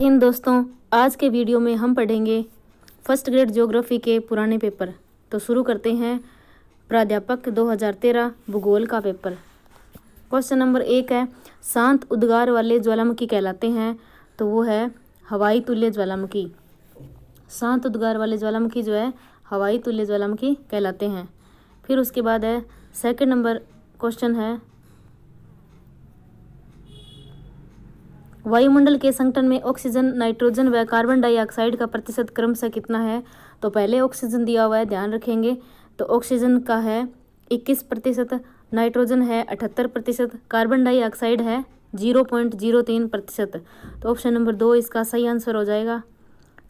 इन दोस्तों, आज के वीडियो में हम पढ़ेंगे फर्स्ट ग्रेड ज्योग्राफी के पुराने पेपर। तो शुरू करते हैं प्राध्यापक 2013 भूगोल का पेपर। क्वेश्चन नंबर 1 है, शांत उद्गार वाले ज्वालामुखी कहलाते हैं। तो वो है हवाई तुल्य ज्वालामुखी। शांत उद्गार वाले ज्वालामुखी जो है हवाई तुल्य ज्वालामुखी कहलाते हैं। फिर उसके बाद है सेकंड नंबर क्वेश्चन है, वायुमंडल के संगठन में ऑक्सीजन, नाइट्रोजन व कार्बन डाइऑक्साइड का प्रतिशत क्रमशः कितना है। तो पहले ऑक्सीजन दिया हुआ है, ध्यान रखेंगे। तो ऑक्सीजन का है 21%, नाइट्रोजन है 78%, कार्बन डाइऑक्साइड है 0.03%। तो ऑप्शन नंबर 2 इसका सही आंसर हो जाएगा।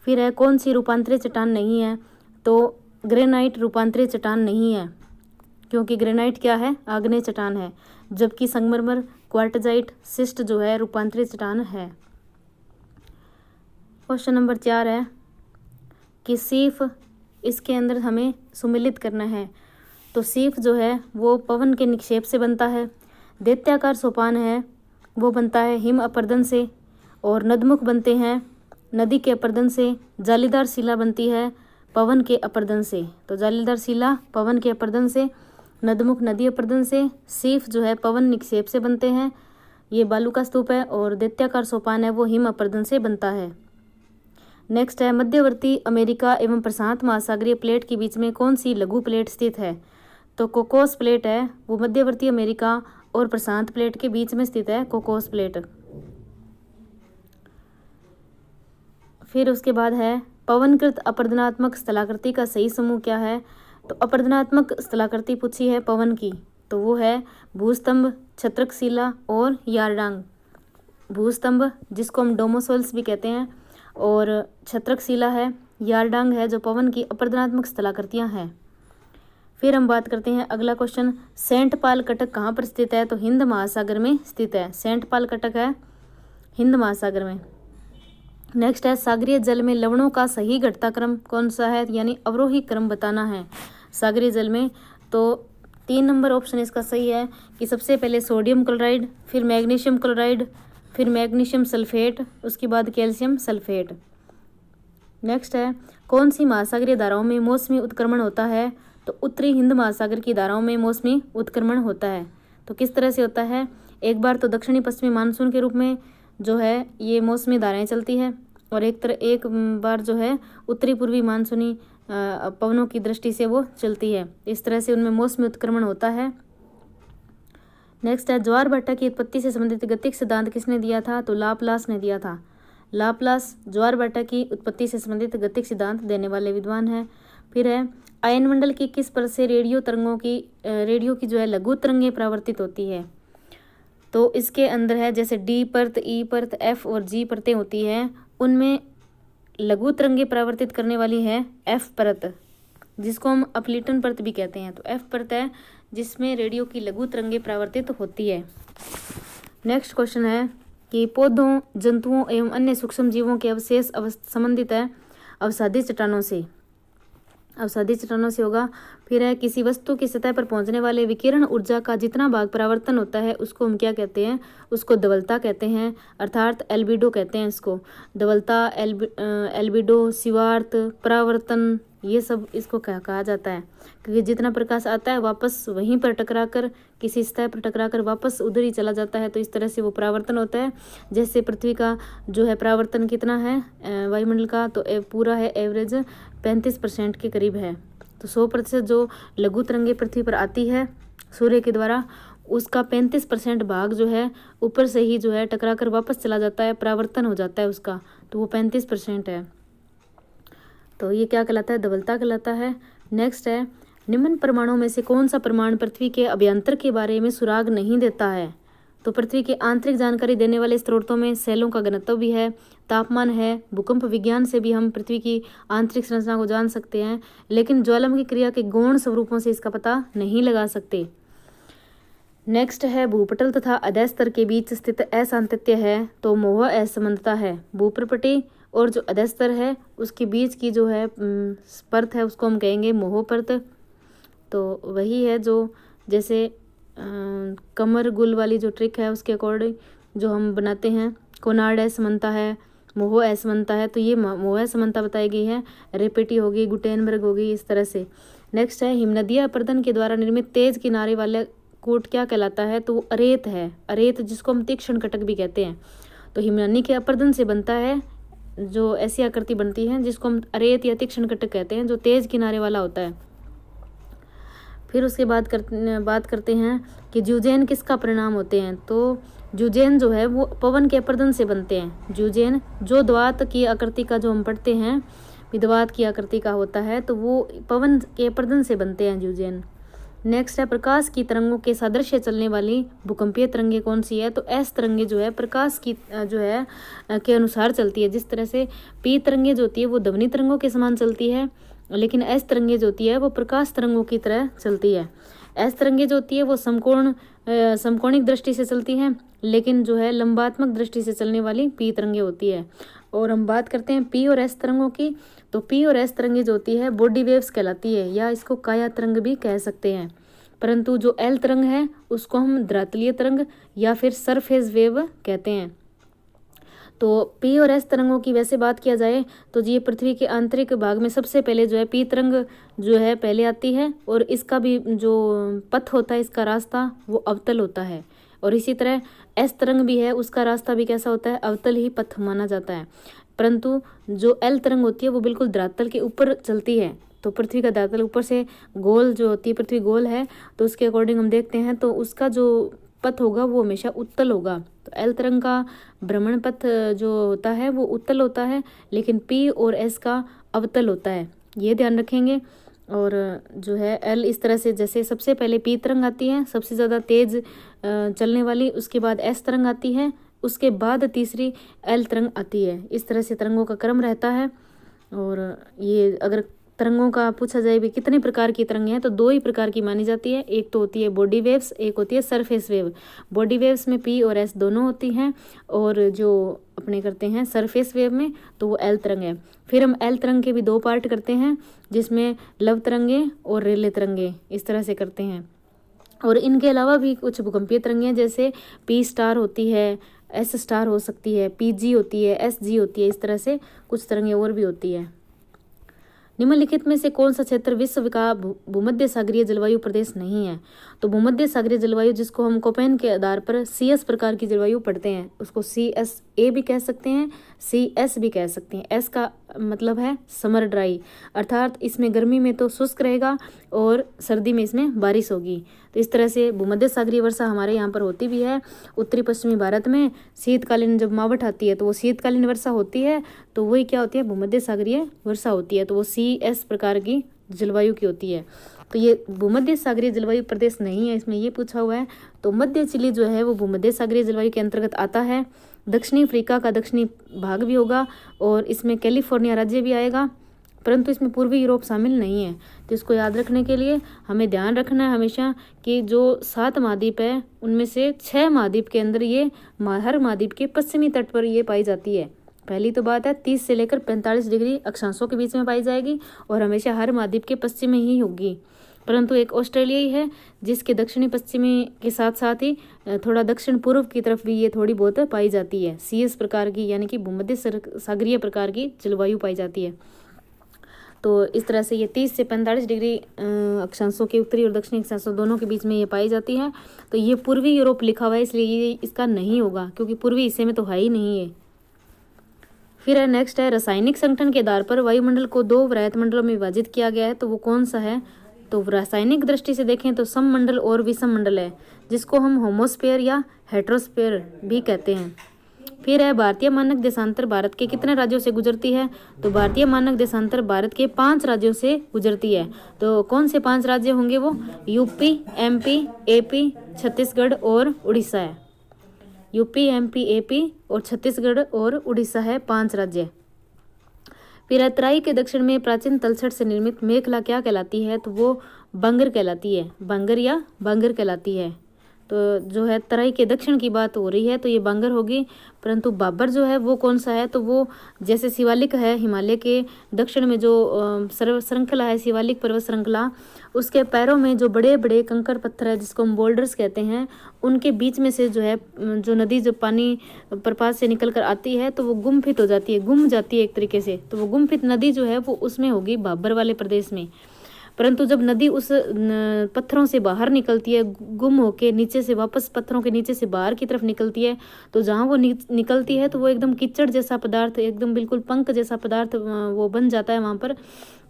फिर है, कौन सी रूपांतरित चट्टान नहीं है। तो ग्रेनाइट रूपांतरित चट्टान नहीं है, क्योंकि ग्रेनाइट क्या है, आग्नेय चट्टान है, जबकि संगमरमर, क्वार्टजाइट, सिस्ट जो है रूपांतरित चट्टान है। क्वेश्चन नंबर 4 है कि सीफ, इसके अंदर हमें सुमेलित करना है। तो सीफ जो है वो पवन के निक्षेप से बनता है। दैत्याकार सोपान है वो बनता है हिम अपर्दन से, और नदमुख बनते हैं नदी के अपर्दन से। जालीदार शिला बनती है पवन के अपर्दन से। तो जालीदार शिला पवन के अपर्दन से, नदमुख नदी अपर्दन से, सीफ जो है पवन निक्षेप से बनते हैं, ये बालू का स्तूप है, और दैत्याकार सोपान है वो हिम अपर्दन से बनता है। नेक्स्ट है, मध्यवर्ती अमेरिका एवं प्रशांत महासागरीय प्लेट के बीच में कौन सी लघु प्लेट स्थित है। तो कोकोस प्लेट है वो मध्यवर्ती अमेरिका और प्रशांत प्लेट के बीच में स्थित है, कोकोस प्लेट। फिर उसके बाद है, पवनकृत अपरदनात्मक स्थलाकृति का सही समूह क्या है। तो अपरदनात्मक स्थलाकृति पूछी है पवन की, तो वो है भूस्तंभ, छत्रकशिला और यारडांग। भूस्तंभ जिसको हम डोमोसोल्स भी कहते हैं, और छत्रकशिला है, यारडांग है जो पवन की अपरदनात्मक स्थलाकृतियां हैं। फिर हम बात करते हैं अगला क्वेश्चन, सेंट पाल कटक कहाँ पर स्थित है। तो हिंद महासागर में स्थित है। सेंट पाल कटक है हिंद महासागर में। नेक्स्ट है, सागरीय जल में लवणों का सही घटता क्रम कौन सा है, यानी अवरोही क्रम बताना है सागरीय जल में। तो 3 नंबर ऑप्शन इसका सही है कि सबसे पहले सोडियम क्लोराइड, फिर मैग्नीशियम क्लोराइड, फिर मैग्नीशियम सल्फेट, उसके बाद कैल्शियम सल्फेट। नेक्स्ट है, कौन सी महासागरीय धाराओं में मौसमी उत्क्रमण होता है। तो उत्तरी हिंद महासागर की धाराओं में मौसमी उत्क्रमण होता है। तो किस तरह से होता है, एक बार तो दक्षिणी पश्चिमी मानसून के रूप में जो है ये मौसमी धाराएं चलती है, और एक बार जो है उत्तरी पूर्वी मानसूनी पवनों की दृष्टि से वो चलती है। इस तरह से उनमें मौसमी उत्क्रमण होता है। नेक्स्ट है, ज्वार भाटा की उत्पत्ति से संबंधित गतिक सिद्धांत किसने दिया था। तो लाप्लास ने दिया था। लाप्लास ज्वार भाटा की उत्पत्ति से संबंधित गतिक सिद्धांत देने वाले विद्वान हैं। फिर है, आयन मंडल की किस परत से रेडियो की जो है लघु तरंगें परावर्तित होती है। तो इसके अंदर है, जैसे डी परत, ई परत, एफ और जी परतें होती हैं, उनमें लघु तरंगें परावर्तित करने वाली है एफ परत, जिसको हम अपलिटन परत भी कहते हैं। तो एफ परत है जिसमें रेडियो की लघु तरंगें परावर्तित होती है। नेक्स्ट क्वेश्चन है कि पौधों, जंतुओं एवं अन्य सूक्ष्म जीवों के अवशेष संबंधित है अवसादी चट्टानों से। अवसादी चट्टानों से होगा। फिर है, किसी वस्तु की सतह पर पहुंचने वाले विकिरण ऊर्जा का जितना भाग परावर्तन होता है उसको हम क्या कहते हैं, उसको धवलता कहते हैं, अर्थात एल्बिडो कहते हैं इसको। धवलता, एल्बिडो, शिवार्थ, परावर्तन, ये सब इसको कहा जाता है, क्योंकि जितना प्रकाश आता है वापस वहीं पर टकराकर, किसी सतह पर टकराकर वापस उधर ही चला जाता है। तो इस तरह से वो परावर्तन होता है। जैसे पृथ्वी का जो है परावर्तन कितना है वायुमंडल का, तो पूरा है एवरेज 35% के करीब है। तो 100% जो लघु तरंगें पृथ्वी पर आती है सूर्य के द्वारा, उसका 35% भाग जो है ऊपर से ही जो है टकराकर वापस चला जाता है, परावर्तन हो जाता है उसका, तो वो 35% है। तो ये क्या कहलाता है, धवलता कहलाता है। नेक्स्ट है, निम्न परमाणुओं में से कौन सा परमाणु पृथ्वी के अभ्यंतर के बारे में सुराग नहीं देता है। तो पृथ्वी की आंतरिक जानकारी देने वाले स्रोतों में सेलों का घनत्व भी है, तापमान है, भूकंप विज्ञान से भी हम पृथ्वी की आंतरिक संरचना को जान सकते हैं, लेकिन ज्वालामुखी क्रिया के गौण स्वरूपों से इसका पता नहीं लगा सकते। नेक्स्ट है, भूपटल तथा अधः स्तर के बीच स्थित असांतत्य है। तो मोह असमानता है। भूप्रपटी और जो अधः स्तर है उसके बीच की जो है परत है उसको हम कहेंगे मोह परत। तो वही है जो जैसे कमर गुल वाली जो ट्रिक है उसके अकॉर्डिंग जो हम बनाते हैं, कोनार्ड असमानता है, मोह असमानता है, तो ये मोह असमानता बताई गई है। रेपेटी होगी, गुटेनबर्ग होगी, इस तरह से। नेक्स्ट है हिमनदीय अपर्दन के द्वारा निर्मित तेज किनारे वाला कूट क्या कहलाता है, तो वो अरेत है। अरेत जिसको हम तीक्ष्ण कटक भी कहते हैं। तो हिमनदी के अपर्दन से बनता है, जो ऐसी आकृति बनती है जिसको हम अरेत या तीक्ष्ण कटक कहते हैं, जो तेज किनारे वाला होता है। फिर उसके बाद बात करते हैं कि जुजेन किसका परिणाम होते हैं, तो जुजेन जो है वो पवन के अपर्दन से बनते हैं। जुजेन जो द्वात की आकृति का जो हम पढ़ते हैं, विद्वात की आकृति का होता है, तो वो पवन के अपर्दन से बनते हैं जुजेन। नेक्स्ट है प्रकाश की तरंगों के सादृश्य चलने वाली भूकंपीय तरंगे कौन सी है, तो एस तरंगे जो है प्रकाश की जो है के अनुसार चलती है। जिस तरह से पी तरंगे जो होती है वो ध्वनि तरंगों के समान चलती है, लेकिन एस तरंगे जो होती है वो प्रकाश तरंगों की तरह चलती है। एस तरंगे जो होती है वो समकोणिक दृष्टि से चलती है, लेकिन जो है लंबात्मक दृष्टि से चलने वाली पी तरंगे होती है। और हम बात करते हैं पी और एस तरंगों की, तो पी और एस तरंगे जो होती है बॉडी वेव्स कहलाती है, या इसको काया तरंग भी कह सकते हैं। परंतु जो एल तरंग है उसको हम धरातलीय तरंग या फिर सरफेस वेव कहते हैं। तो पी और एस तरंगों की वैसे बात किया जाए तो ये पृथ्वी के आंतरिक भाग में सबसे पहले जो है पी तरंग जो है पहले आती है, और इसका भी जो पथ होता है, इसका रास्ता वो अवतल होता है। और इसी तरह एस तरंग भी है, उसका रास्ता भी कैसा होता है, अवतल ही पथ माना जाता है। परंतु जो एल तरंग होती है वो बिल्कुल धरातल के ऊपर चलती है। तो पृथ्वी का धरातल ऊपर से गोल जो होती है, पृथ्वी गोल है तो उसके अकॉर्डिंग हम देखते हैं तो उसका जो पथ होगा वो हमेशा उत्तल होगा। तो एल तरंग का भ्रमण पथ जो होता है वो उत्तल होता है, लेकिन पी और एस का अवतल होता है, ये ध्यान रखेंगे। और जो है एल इस तरह से, जैसे सबसे पहले पी तरंग आती है सबसे ज़्यादा तेज चलने वाली, उसके बाद एस तरंग आती है, उसके बाद तीसरी एल तरंग आती है। इस तरह से तरंगों का क्रम रहता है। और ये अगर तरंगों का पूछा जाए भी कितने प्रकार की तरंगें हैं, तो दो ही प्रकार की मानी जाती है। एक तो होती है बॉडी वेव्स, एक होती है सरफेस वेव। बॉडी वेव्स में पी और एस दोनों होती हैं, और जो अपने करते हैं सरफेस वेव में तो वो एल तरंग है। फिर हम एल तरंग के भी दो पार्ट करते हैं, जिसमें लव तरंगे और रेले तरंगे, इस तरह से करते हैं। और इनके अलावा भी कुछ भूकंपीय तरंगें हैं, जैसे पी स्टार होती है, एस स्टार हो सकती है, पी जी होती है, एस जी होती है, इस तरह से कुछ तरंगें और भी होती है। निम्नलिखित में से कौन सा क्षेत्र विश्व का भूमध्य सागरीय जलवायु प्रदेश नहीं है, तो भूमध्य सागरीय जलवायु जिसको हम कोपेन के आधार पर CS प्रकार की जलवायु पढ़ते हैं, उसको CSA भी कह सकते हैं, CS भी कह सकते हैं। एस का मतलब है समर ड्राई, अर्थात इसमें गर्मी में तो शुष्क रहेगा और सर्दी में इसमें बारिश होगी। तो इस तरह से भूमध्य सागरीय वर्षा हमारे यहाँ पर होती भी है। उत्तरी पश्चिमी भारत में शीतकालीन जब मावठ आती है तो वो शीतकालीन वर्षा होती है, तो वही क्या होती है, भूमध्य सागरीय वर्षा होती है, तो वो CS प्रकार की जलवायु की होती है। तो ये भूमध्य सागरीय जलवायु प्रदेश नहीं है, इसमें ये पूछा हुआ है। तो मध्य चिली जो है वो भूमध्य सागरीय जलवायु के अंतर्गत आता है। दक्षिणी अफ्रीका का दक्षिणी भाग भी होगा, और इसमें कैलिफोर्निया राज्य भी आएगा, परंतु इसमें पूर्वी यूरोप शामिल नहीं है। तो इसको याद रखने के लिए हमें ध्यान रखना है हमेशा कि जो 7 महाद्वीप है उनमें से 6 महाद्वीप के अंदर ये हर महाद्वीप के पश्चिमी तट पर ये पाई जाती है। पहली तो बात है 30 से लेकर 45 डिग्री अक्षांशों के बीच में पाई जाएगी, और हमेशा हर महाद्वीप के पश्चिम में ही होगी। परंतु एक ऑस्ट्रेलिया ही है जिसके दक्षिणी पश्चिमी के साथ साथ ही थोड़ा दक्षिण पूर्व की तरफ भी ये थोड़ी बहुत पाई जाती है। CS प्रकार की यानी कि भूमध्य सागरीय प्रकार की जलवायु पाई जाती है। तो इस तरह से ये 30 से 45 डिग्री अक्षांशों के उत्तरी और दक्षिणी अक्षांशों दोनों के बीच में ये पाई जाती है। तो ये पूर्वी यूरोप लिखा हुआ है, इसलिए ये इसका नहीं होगा, क्योंकि पूर्वी हिस्से में तो है ही नहीं है। फिर है नेक्स्ट है रासायनिक संगठन के आधार पर वायुमंडल को 2 वृहत मंडलों में विभाजित किया गया है, तो वो कौन सा है, तो रासायनिक दृष्टि से देखें तो सममंडल और विषममंडल है, जिसको हम होमोस्फेयर या हेट्रोस्फेयर भी कहते हैं। फिर है भारतीय मानक देशांतर भारत के कितने राज्यों से गुजरती है, तो भारतीय मानक देशांतर भारत के 5 राज्यों से गुजरती है। तो कौन से 5 राज्य होंगे, वो यूपी, MP, AP, छत्तीसगढ़ और उड़ीसा है। यूपी, MP, AP और छत्तीसगढ़ और उड़ीसा है 5 राज्य। फिर तराई के दक्षिण में प्राचीन तलछट से निर्मित मेखला क्या कहलाती है, तो वो बंगर कहलाती है, बंगर या बंगर कहलाती है। तो जो है तराई के दक्षिण की बात हो रही है तो ये बांगर होगी। परंतु बाबर जो है वो कौन सा है, तो वो जैसे शिवालिक है हिमालय के दक्षिण में जो श्रृंखला है शिवालिक पर्वत श्रृंखला, उसके पैरों में जो बड़े बड़े कंकड़ पत्थर है जिसको हम बोल्डर्स कहते हैं, उनके बीच में से जो है जो नदी जो पानी प्रपात से निकल कर आती है तो वो गुम्फित हो जाती है, गुम जाती है एक तरीके से। तो वो गुम्फित नदी जो है वो उसमें होगी बाबर वाले प्रदेश में। परंतु जब नदी उस पत्थरों से बाहर निकलती है, गुम होके नीचे से वापस पत्थरों के नीचे से बाहर की तरफ निकलती है, तो जहाँ वो निकलती है तो वो एकदम कीचड़ जैसा पदार्थ, एकदम बिल्कुल पंख जैसा पदार्थ वो बन जाता है वहाँ पर।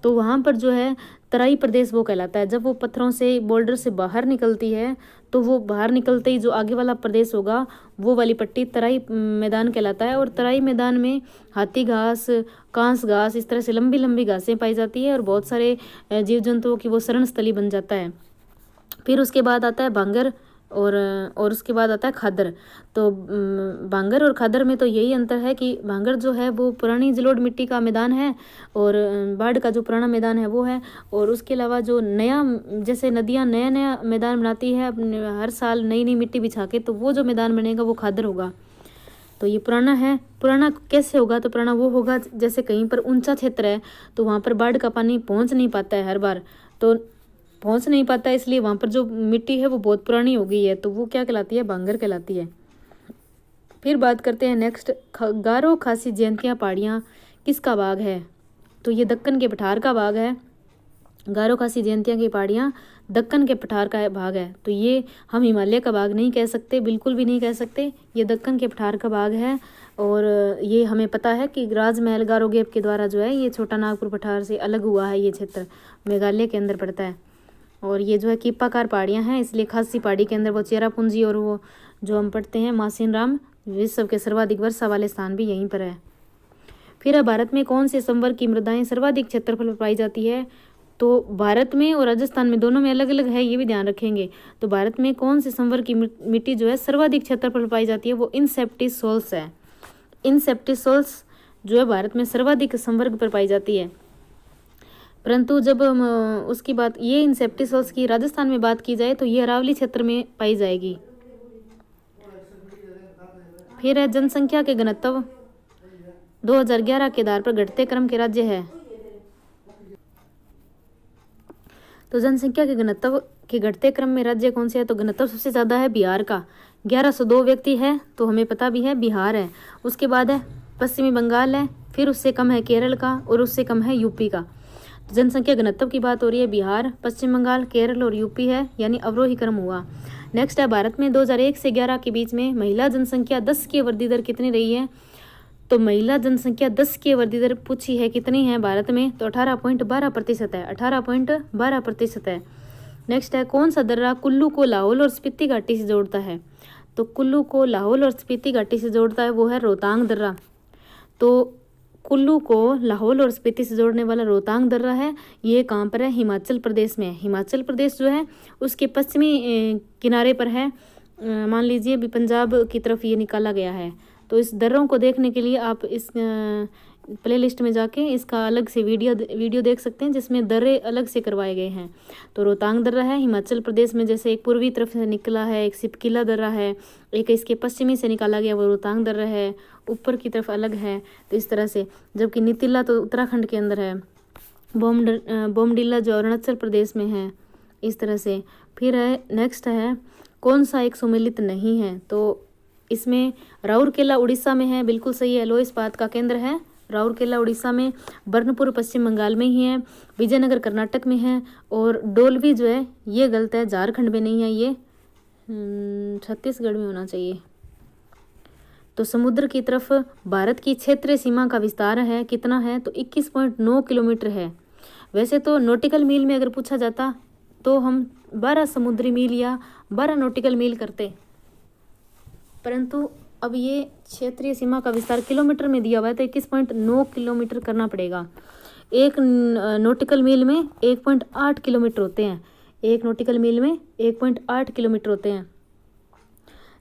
तो वहाँ पर जो है तराई प्रदेश वो कहलाता है। जब वो पत्थरों से बोल्डर से बाहर निकलती है तो वो बाहर निकलते ही जो आगे वाला प्रदेश होगा वो वाली पट्टी तराई मैदान कहलाता है। और तराई मैदान में हाथी घास, कांस घास, इस तरह से लंबी लंबी घासें पाई जाती है और बहुत सारे जीव जंतुओं की वो शरण स्थली बन जाता है। फिर उसके बाद आता है बांगर और उसके बाद आता है खादर। तो बांगर और खादर में तो यही अंतर है कि बांगर जो है वो पुरानी जलोढ़ मिट्टी का मैदान है और बाढ़ का जो पुराना मैदान है वो है। और उसके अलावा जो नया, जैसे नदियाँ नया नया मैदान बनाती है अपने हर साल नई नई मिट्टी बिछा के, तो वो जो मैदान बनेगा वो खादर होगा। तो ये पुराना है। पुराना कैसे होगा, तो पुराना वो होगा जैसे कहीं पर ऊंचा क्षेत्र है तो वहाँ पर बाढ़ का पानी पहुँच नहीं पाता है, हर बार तो पहुंच नहीं पाता, इसलिए वहाँ पर जो मिट्टी है वो बहुत पुरानी हो गई है, तो वो क्या कहलाती है, बांगर कहलाती है। फिर बात करते हैं नेक्स्ट, गारो खासी जयंतिया पहाड़ियाँ किसका बाग है, तो ये दक्कन के पठार का बाग है। गारो खासी जयंतिया की पहाड़ियाँ दक्कन के पठार का भाग है। तो ये हम हिमालय का बाग नहीं कह सकते, बिल्कुल भी नहीं कह सकते, ये दक्कन के पठार का बाग है। और ये हमें पता है कि राजमहल गारो गैप के द्वारा जो है ये छोटा नागपुर पठार से अलग हुआ है, ये क्षेत्र मेघालय के अंदर पड़ता है। और ये जो है कीपाकार पहाड़ियाँ हैं, इसलिए खासी पहाड़ी के अंदर वो चेरापूंजी और वो जो हम पढ़ते हैं मासिन राम, विश्व के सर्वाधिक वर्षा वाले स्थान भी यहीं पर है। फिर है भारत में कौन से संवर्ग की मृदाएं सर्वाधिक क्षेत्रफल पर पाई जाती है, तो भारत में और राजस्थान में दोनों में अलग अलग है, ये भी ध्यान रखेंगे। तो भारत में कौन से संवर्ग की मिट्टी जो है सर्वाधिक क्षेत्रफल पर पाई जाती है, वो इनसेप्टिसोल्स है। इनसेप्टिसोल्स जो है भारत में सर्वाधिक संवर्ग पर पाई जाती है। परंतु जब हम उसकी बात, ये इनसेप्टिसोल्स की राजस्थान में बात की जाए तो ये अरावली क्षेत्र में पाई जाएगी। फिर है जनसंख्या के घनत्व 2011 के आधार पर घटते क्रम के राज्य है। तो जनसंख्या के घनत्व के घटते क्रम में राज्य कौन से है, तो घनत्व सबसे ज़्यादा है बिहार का, 1102 व्यक्ति है, तो हमें पता भी है बिहार है। उसके बाद है पश्चिमी बंगाल है, फिर उससे कम है केरल का और उससे कम है यूपी का। जनसंख्या घनत्व की बात हो रही है, बिहार, पश्चिम बंगाल, केरल और यूपी है, यानी अवरोही क्रम हुआ। नेक्स्ट है भारत में 2001 से 11 के बीच में महिला जनसंख्या 10 की वृद्धि दर कितनी रही है, तो महिला जनसंख्या 10 की वृद्धि दर पूछी है कितनी है भारत में, तो 18.12% है, 18.12% है। नेक्स्ट है कौन सा दर्रा कुल्लू को लाहौल और स्पीति घाटी से जोड़ता है, तो कुल्लू को लाहौल और स्पीति घाटी से जोड़ता है वो है रोहतांग दर्रा। तो कुल्लू को लाहौल और स्पीति से जोड़ने वाला रोहतांग दर्रा है, ये कहाँ पर है, हिमाचल प्रदेश में है। हिमाचल प्रदेश जो है उसके पश्चिमी किनारे पर है, मान लीजिए भी पंजाब की तरफ ये निकाला गया है। तो इस दर्रों को देखने के लिए आप इस प्लेलिस्ट में जाके इसका अलग से वीडियो देख सकते हैं जिसमें दर्रे अलग से करवाए गए हैं। तो रोहतांग दर्रा है हिमाचल प्रदेश में, जैसे एक पूर्वी तरफ से निकला है, एक सिपकिला दर्रा है, एक इसके पश्चिमी से निकाला गया वो रोहतांग दर्रा है, ऊपर की तरफ अलग है। तो इस तरह से, जबकि नीतिला तो उत्तराखंड के अंदर है, बोमडिला जो अरुणाचल प्रदेश में है, इस तरह से। फिर है नेक्स्ट है कौन सा एक सुमेलित नहीं है, तो इसमें राउरकेला उड़ीसा में है, बिल्कुल सही है, लो इस्पात का केंद्र है राउरकेला उड़ीसा में, बर्नपुर पश्चिम बंगाल में ही है, विजयनगर कर्नाटक में है, और डोलवी जो है ये गलत है, झारखंड में नहीं है, ये छत्तीसगढ़ में होना चाहिए। तो समुद्र की तरफ भारत की क्षेत्रीय सीमा का विस्तार है कितना है, तो 21.9 किलोमीटर है। वैसे तो नॉटिकल मील में अगर पूछा जाता तो हम 12 समुद्री मील या 12 नॉटिकल मील करते, परंतु अब ये क्षेत्रीय सीमा का विस्तार किलोमीटर में दिया हुआ है तो 21.9 किलोमीटर करना पड़ेगा। एक नॉटिकल मील में 1.8 किलोमीटर होते हैं, एक नॉटिकल मील में 1.8 किलोमीटर होते हैं।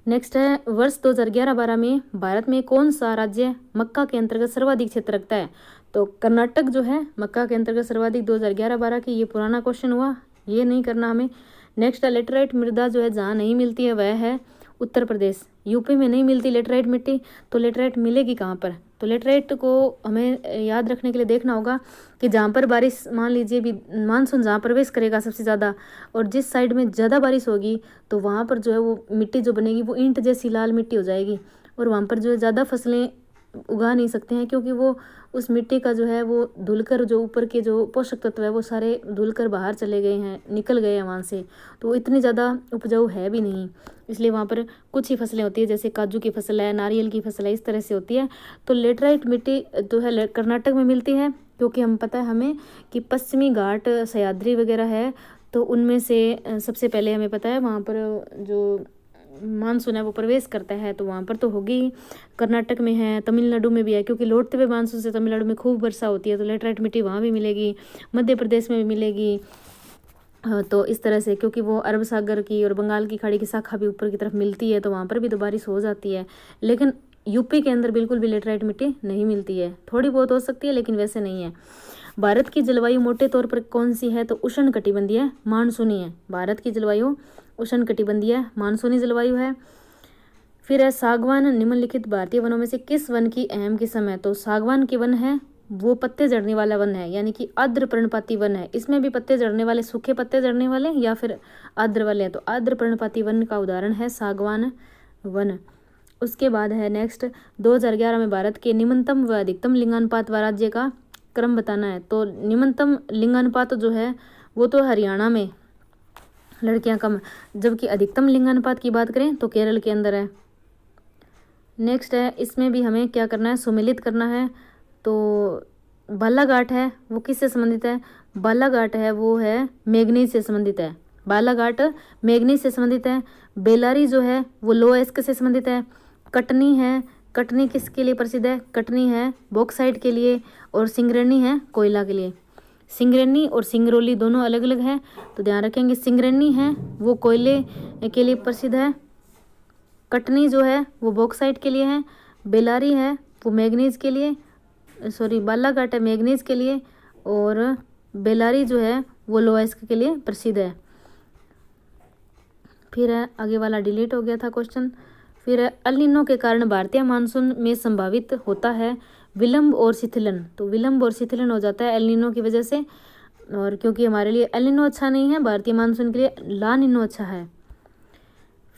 नेक्स्ट है वर्ष 2011-12 में भारत में कौन सा राज्य मक्का के अंतर्गत सर्वाधिक क्षेत्र रखता है, तो कर्नाटक जो है मक्का के अंतर्गत सर्वाधिक 2011-12 की, ये पुराना क्वेश्चन हुआ, ये नहीं करना हमें। नेक्स्ट है लेटराइट मृदा जो है जहाँ नहीं मिलती है वह है उत्तर प्रदेश। यूपी में नहीं मिलती लेटराइट मिट्टी, तो लेटराइट मिलेगी कहाँ पर? तो लेटराइट को हमें याद रखने के लिए देखना होगा कि जहाँ पर बारिश, मान लीजिए भी मानसून जहाँ प्रवेश करेगा सबसे ज़्यादा, और जिस साइड में ज़्यादा बारिश होगी तो वहाँ पर जो है वो मिट्टी जो बनेगी वो ईंट जैसी लाल मिट्टी हो जाएगी, और वहाँ पर जो है ज़्यादा फसलें उगा नहीं सकते हैं, क्योंकि वो उस मिट्टी का जो है वो धुलकर जो ऊपर के जो पोषक तत्व है वो सारे धुलकर बाहर चले गए हैं, निकल गए हैं वहाँ से, तो वो इतनी ज़्यादा उपजाऊ है भी नहीं, इसलिए वहाँ पर कुछ ही फसलें होती है, जैसे काजू की फसल है, नारियल की फसल है, इस तरह से होती है। तो लेटराइट मिट्टी जो है कर्नाटक में मिलती है, क्योंकि हम पता है हमें कि पश्चिमी घाट सह्याद्री वगैरह है, तो उनमें से सबसे पहले हमें पता है वहाँ पर जो मानसून है वो प्रवेश करता है, तो वहाँ पर तो होगी। कर्नाटक में है, तमिलनाडु में भी है, क्योंकि लौटते हुए मानसून से तमिलनाडु में खूब वर्षा होती है, तो लेटराइट मिट्टी वहाँ भी मिलेगी, मध्य प्रदेश में भी मिलेगी। तो इस तरह से, क्योंकि वो अरब सागर की और बंगाल की खाड़ी की शाखा भी ऊपर की तरफ मिलती है, तो वहाँ पर भी तो बारिश हो जाती है। लेकिन यूपी के अंदर बिल्कुल भी लेटराइट मिट्टी नहीं मिलती है, थोड़ी बहुत हो सकती है लेकिन वैसे नहीं है। भारत की जलवायु मोटे तौर पर कौन सी है? तो उष्णकटिबंधीय मानसूनी है। भारत की जलवायु उष्णकटिबंधीय मानसूनी जलवायु है। फिर है सागवान निम्नलिखित भारतीय वनों में से किस वन की अहम किस्म है? तो सागवान के वन है वो पत्ते झड़ने वाला वन है, यानी कि आर्द्र पर्णपाती वन है। इसमें भी पत्ते झड़ने वाले, सूखे पत्ते झड़ने वाले या फिर आर्द्र वाले हैं, तो आर्द्र पर्णपाती वन का उदाहरण है सागवान वन। उसके बाद है नेक्स्ट, 2011 में भारत के निम्नतम व अधिकतम लिंगानुपात व राज्य का क्रम बताना है। तो निम्नतम लिंगानुपात जो है वो तो हरियाणा में लड़कियां कम, जबकि अधिकतम लिंगानुपात की बात करें तो केरल के अंदर है। नेक्स्ट है, इसमें भी हमें क्या करना है, सम्मिलित करना है। तो बालाघाट है वो किससे संबंधित है? बालाघाट है वो है मैग्नीज से संबंधित है। बालाघाट मैग्नीज से संबंधित है। बेलारी जो है वो लोएस्क से संबंधित है। कटनी है, कटनी किसके लिए प्रसिद्ध है? कटनी है बॉक्साइट के लिए, और सिंगरेनी है कोयला के लिए। सिंगरेनी और सिंगरौली दोनों अलग अलग है, तो ध्यान रखेंगे। सिंगरेनी है वो कोयले के लिए प्रसिद्ध है, कटनी जो है वो बॉक्साइट के लिए है, बेलारी है वो मैग्नीज के लिए, बालाघाट है मैग्नीज के लिए, और बेलारी जो है वो लोएस्क के लिए प्रसिद्ध है। फिर है आगे वाला डिलीट हो गया था क्वेश्चन। फिर है एल नीनो के कारण भारतीय मानसून में संभावित होता है विलंब और शिथिलन। तो विलंब और शिथिलन हो जाता है एल नीनो की वजह से, और क्योंकि हमारे लिए एल नीनो अच्छा नहीं है, भारतीय मानसून के लिए ला नीनो अच्छा है।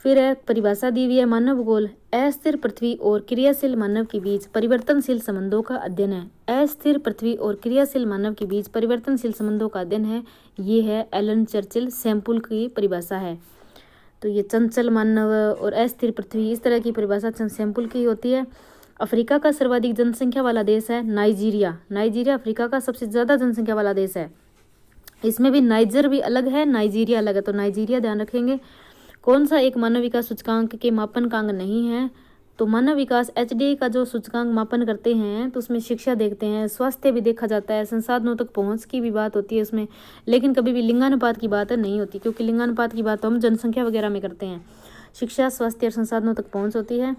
फिर है परिभाषा दी हुई है, मानव भूगोल अस्थिर पृथ्वी और क्रियाशील मानव के बीच परिवर्तनशील संबंधों का अध्ययन है। अस्थिर पृथ्वी और क्रियाशील मानव के बीच परिवर्तनशील संबंधों का अध्ययन है, ये है एलन चर्चिल सैंपुल की परिभाषा है। तो ये चंचल मानव और अस्थिर पृथ्वी, इस तरह की परिभाषा सैंपुल की होती है। अफ्रीका का सर्वाधिक जनसंख्या वाला देश है नाइजीरिया। नाइजीरिया अफ्रीका का सबसे ज़्यादा जनसंख्या वाला देश है। इसमें भी नाइजर भी अलग है, नाइजीरिया अलग है, तो नाइजीरिया ध्यान रखेंगे। कौन सा एक मानव विकास सूचकांक के मापन का अंग नहीं है? तो मानव विकास HDI का जो सूचकांक मापन करते हैं तो उसमें शिक्षा देखते हैं, स्वास्थ्य भी देखा जाता है, संसाधनों तक पहुंच की भी बात होती है उसमें, लेकिन कभी भी लिंगानुपात की बात नहीं होती, क्योंकि लिंगानुपात की बात तो हम जनसंख्या वगैरह में करते हैं। शिक्षा, स्वास्थ्य और संसाधनों तक पहुँच होती है।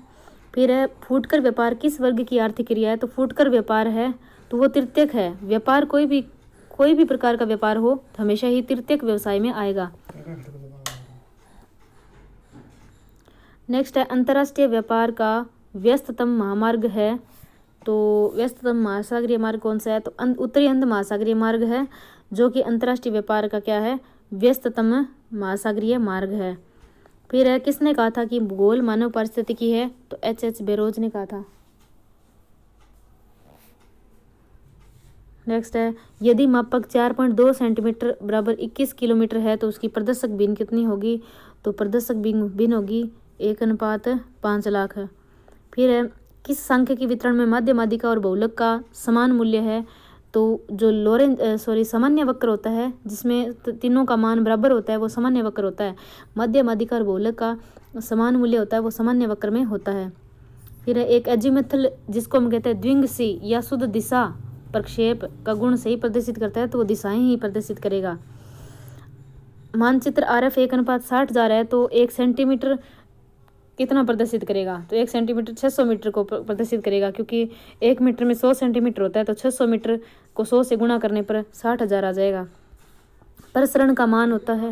फिर है फुटकर व्यापार किस वर्ग की आर्थिक क्रिया है? तो फुटकर व्यापार है तो वो तृतीयक है। व्यापार कोई भी प्रकार का व्यापार हो तो हमेशा ही तृतीयक व्यवसाय में आएगा। नेक्स्ट है अंतर्राष्ट्रीय व्यापार का व्यस्ततम महामार्ग है। तो व्यस्ततम महासागरीय मार्ग कौन सा है? तो उत्तरी हिंद महासागरीय मार्ग है, जो कि अंतर्राष्ट्रीय व्यापार का क्या है? व्यस्ततम महासागरीय मार्ग है। फिर है किसने कहा था कि भूगोल मानव पारिस्थितिकी है? तो H.H. बेरोज ने कहा था। नेक्स्ट है यदि मापक 4.2 सेंटीमीटर बराबर 21 किलोमीटर है तो उसकी प्रदर्शक बीन कितनी होगी? तो प्रदर्शक बीन होगी 1:5 लाख है। फिर है किस संख्या की वितरण में माध्य माध्यिका और बहुलक का समान मूल्य है? तो जो सामान्य वक्र होता है जिसमें तीनों का मान बराबर होता है वो सामान्य वक्र होता है। मध्य माध्यिका और बहुलक का समान मूल्य होता है वो सामान्य वक्र में होता है। फिर है एक एजीमुथल जिसको हम कहते हैं द्विंगसी या शुद्ध दिशा प्रक्षेप का गुण सही प्रदर्शित करता है तो वो दिशाएं ही प्रदर्शित करेगा। मानचित्र RF 1:60 जा रहा है तो 1 सेंटीमीटर कितना प्रदर्शित करेगा? तो 1 सेंटीमीटर 600 मीटर को प्रदर्शित करेगा, क्योंकि 1 मीटर में 100 सेंटीमीटर होता है, तो 600 मीटर को 100 से गुणा करने पर 60,000 आ जाएगा। प्रसरण का मान होता है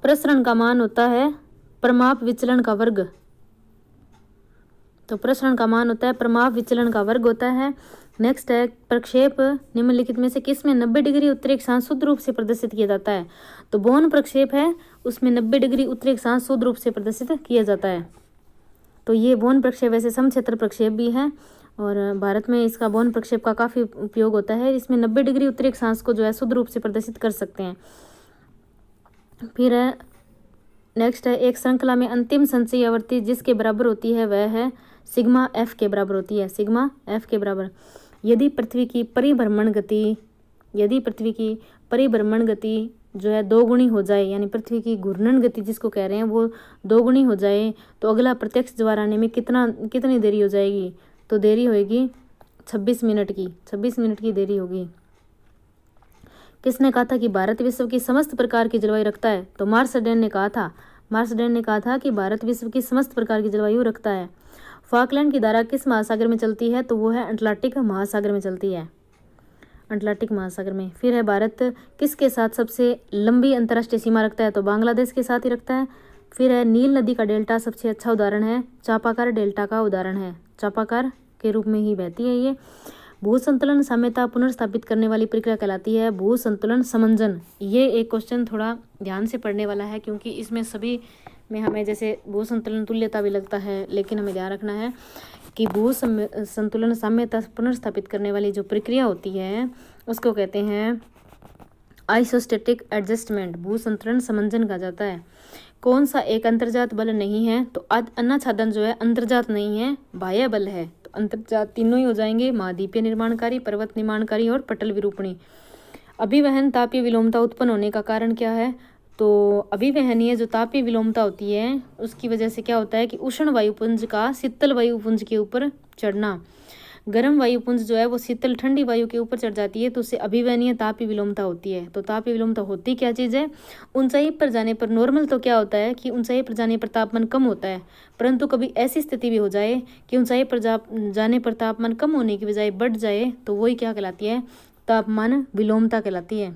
प्रसरण का मान होता है परमाप विचलन का वर्ग। तो प्रसरण का मान होता है परमाप विचलन का वर्ग होता है। नेक्स्ट है प्रक्षेप निम्नलिखित में से किस में 90 डिग्री उत्तरी अक्षांश शुद्ध रूप से प्रदर्शित किया जाता है। तो बौन प्रक्षेप है उसमें 90 डिग्री उत्तरी अक्षांश शुद्ध रूप से प्रदर्शित किया जाता है। तो ये बौन प्रक्षेप वैसे समक्षेत्र प्रक्षेप भी है और भारत में इसका बौन प्रक्षेप का काफ़ी उपयोग होता है। इसमें 90 डिग्री उत्तरी अक्षांश को जो है शुद्ध रूप से प्रदर्शित कर सकते हैं। फिर है नेक्स्ट है एक श्रृंखला में अंतिम संचयी आवृत्ति जिसके बराबर होती है वह है सिग्मा एफ के बराबर होती है। सिग्मा एफ के बराबर यदि पृथ्वी की परिभ्रमण गति जो है 2 गुनी हो जाए, यानी पृथ्वी की घूर्णन गति जिसको कह रहे हैं वो 2 गुनी हो जाए तो अगला प्रत्यक्ष ज्वार आने में कितनी देरी हो जाएगी। तो देरी होगी 26 मिनट की देरी होगी। किसने कहा था कि भारत विश्व की समस्त प्रकार की जलवायु रखता है। तो मार्सडेन ने कहा था कि भारत विश्व की समस्त प्रकार की जलवायु रखता है। फॉकलैंड की धारा किस महासागर में चलती है। तो वो है अटलांटिक महासागर में चलती है, अटलांटिक महासागर में। फिर है भारत किसके साथ सबसे लंबी अंतर्राष्ट्रीय सीमा रखता है। तो बांग्लादेश के साथ ही रखता है। फिर है नील नदी का डेल्टा सबसे अच्छा उदाहरण है, चापाकार डेल्टा का उदाहरण है, चापाकार के रूप में ही बहती है ये। भू संतुलन साम्यता पुनर्स्थापित करने वाली प्रक्रिया कहलाती है भू संतुलन समंजन। ये एक क्वेश्चन थोड़ा ध्यान से पढ़ने वाला है क्योंकि इसमें सभी में हमें जैसे भू संतुलन तुल्यता भी लगता है, लेकिन हमें ध्यान रखना है कि भू संतुलन साम्यता पुनर्स्थापित करने वाली जो प्रक्रिया होती है उसको कहते हैं आइसोस्टेटिक एडजस्टमेंट, भू संतुलन समंजन कहा जाता है। कौन सा एक अंतर्जात बल नहीं है। तो अन्नाच्छादन जो है अंतर्जात नहीं है, बाह्य बल है। तो अंतर्जात तीनों ही हो जाएंगे, महाद्वीपीय निर्माणकारी, पर्वत निर्माणकारी और पटल विरूपणी। अभिवहन तापीय विलोमता उत्पन्न होने का कारण क्या है। तो अभिवहनीय जो तापीय विलोमता होती है उसकी वजह से क्या होता है कि उष्ण वायुपुंज का शीतल वायुपुंज के ऊपर चढ़ना, गर्म वायुपुंज जो है वो शीतल ठंडी वायु के ऊपर चढ़ जाती है तो उससे अभिवहनीय तापीय विलोमता होती है। तो तापीय विलोमता होती क्या चीज़ है। ऊंचाई पर जाने पर नॉर्मल तो क्या होता है कि ऊंचाई पर जाने पर तापमान कम होता है, परंतु कभी ऐसी स्थिति भी हो जाए कि ऊंचाई पर जाने पर तापमान कम होने की बजाय बढ़ जाए तो वही क्या कहलाती है, तापमान विलोमता कहलाती है।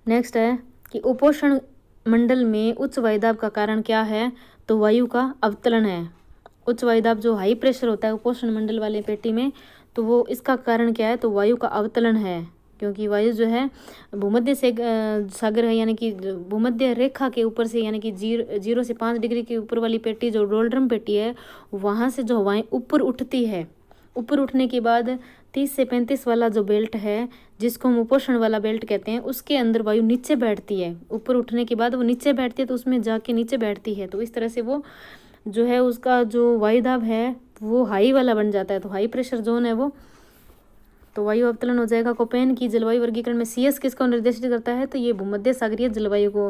नेक्स्ट है कि उपोष्ण मंडल में उच्च वायुदाब का कारण क्या है। तो वायु का अवतरण है। उच्च वायुदाब जो हाई प्रेशर होता है उपोष्ण मंडल वाले पेटी में, तो वो इसका कारण क्या है। तो वायु का अवतरण है, क्योंकि वायु जो है भूमध्य से सागर है, यानी कि भूमध्य रेखा के ऊपर से, यानी कि 0 से 5 डिग्री के ऊपर वाली पेटी जो डोल्ड्रम पेटी है वहाँ से जो हवाएं ऊपर उठती है, ऊपर उठने के बाद 30 से 35 वाला जो बेल्ट है जिसको हम उपोष्ण वाला बेल्ट कहते हैं उसके अंदर वायु नीचे बैठती है। ऊपर उठने के बाद वो नीचे बैठती है तो उसमें जाके नीचे बैठती है, तो इस तरह से वो जो है उसका जो वायुदाब है वो हाई वाला बन जाता है। तो हाई प्रेशर जोन है वो, तो वायु अवतरण हो जाएगा। कोपेन की जलवायु वर्गीकरण में CS किसको निर्देशित करता है। तो ये भूमध्य सागरीय जलवायु को,